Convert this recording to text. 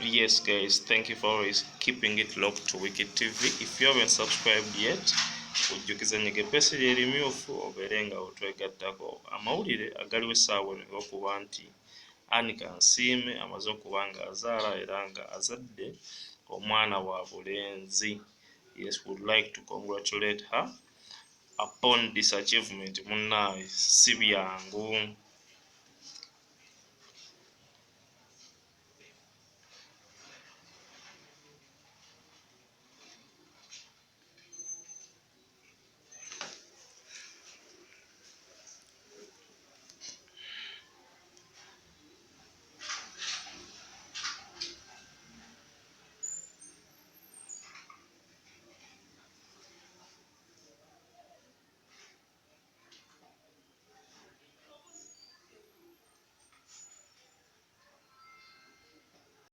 Yes, guys, thank you for always keeping it locked to Wicked TV. If you haven't subscribed yet, ojjukiza nyegepesi ly'erimyufu obeere nga otwegattako amawulire agaliwo essaawa eno olw'okuba nti Annie Kansiime amaze okuba nga azaala era nga azadde omwana wa bulenzi. Yes, would like to congratulate her upon this achievement. Munnaawe si byangu.